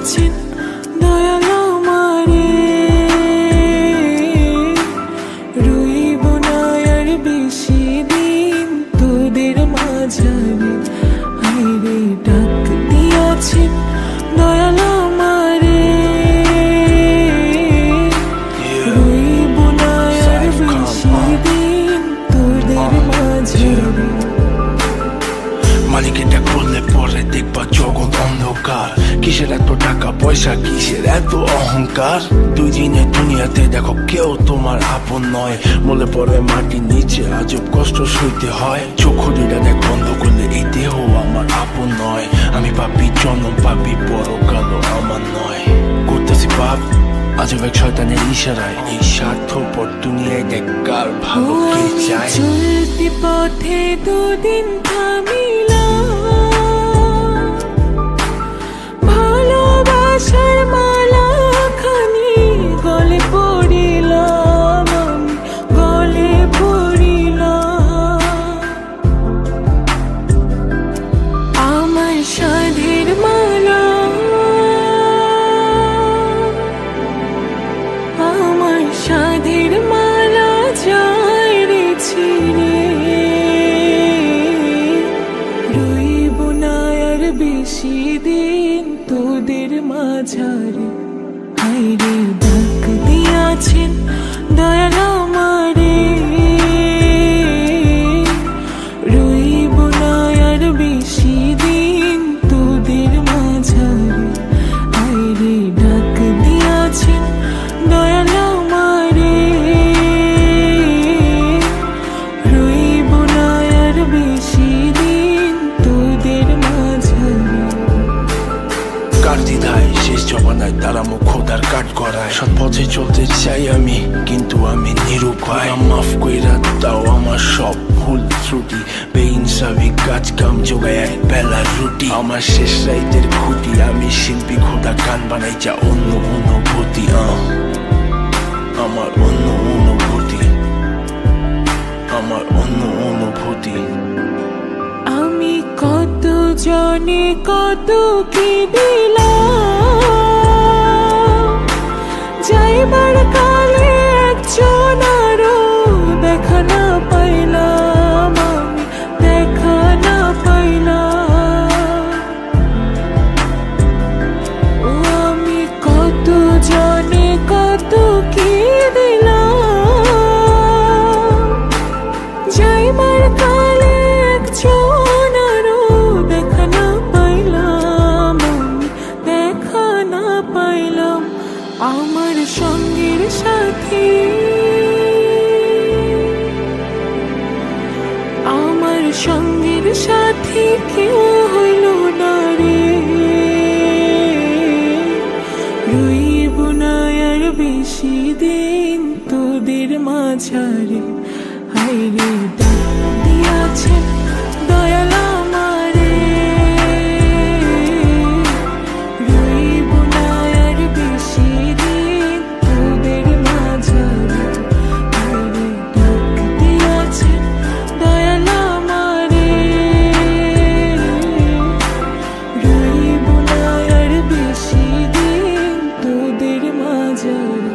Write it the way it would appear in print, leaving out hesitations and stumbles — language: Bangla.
দিয়াছেন দয়াল আমারে, রইব না আর বেশি দিন তোদের মাঝারে। হায়রে ডাক দিয়াছেন দয়াল আমারে, রইব না আর বেশি দিন তোদের মাঝারে। মালিক এটা করলে পরে দেখবা জগৎ অন্ধকার। কিসের এত টাকা পয়সা, কিসের এত অহংকার? দুই দিনের দুনিয়াতে দেখো কেউ তোমার আপন নয়। বলে পরে মাটির নিচে আজব কষ্ট সইতে হয়। চোখ দুইটা দেখ বন্ধ করলে এই দেহ আমার আপন নয়। আমি পাপি জন্ম, পাপি পরকালও আমার নয়। করতেছি পাপ আজব এক শয়তানের ইশারায়। এই স্বার্থপর দুনিয়ায় দেখ কার ভালো কে চায়। চলতি পথে দুদিন থামিলাম, ভালোবাসার মালা খানি গলে পড়িলাম, আমি গলে পড়িলাম। আমার সাধের মালা, আমার সাধের মালা যায় রে ছিঁড়ে, রইব না আর বেশি দিন তোদের মাঝারে। হায়রে ডাক দিয়াছেন দয়াল আমারে, রইব না আর বেশি দিন তোদের মাঝারে। হায়রে ডাক দিয়াছেন দয়াল আমারে, রইব না আর বেশি দিন তোদের মাঝারে। কার দ্বিধায় শেষ জমানায় তারা মুখ খোদার কাট করায়। সৎ পথে চলতে চাই আমি, কিন্তু আমি নিরুপায়। মাফ কইরা দাও আমার সব ভুল ত্রুটি। বেইনসাফি কাজ কাম যোগায় এক বেলার রুটি। আমার শেষ রাইতের খুঁটি, আমি শিল্পী খোদা গান বানাই যা অন্য অনুভূতি। আমার অন্য অনুভূতি, আমার অন্য অনুভূতি। আমি কত জনে কত কি দিলাম, যাইবার কালে একজন আরো দেখা না পাইলাম, আমি দেখা না পাইলাম। ও আমি কত জনে কত কি দিলাম, যাইবার কালে একজন আরো দেখা না পাইলাম, আমি দেখা না পাইলাম। আমার সঙ্গের সাথী, আমার সঙ্গের সাথী কেউ হইল না রে, রইব না আর বেশি দিন তোদের মাঝারে। হায়রে ডাক দিয়াছেন দয়াল আমারে, রইব না আর বেশি দিন তোদের মাঝারে। হায়রে ডাক দিয়াছেন দয়াল আমারে, রইব না আর বেশি দিন তোদের মাঝারে।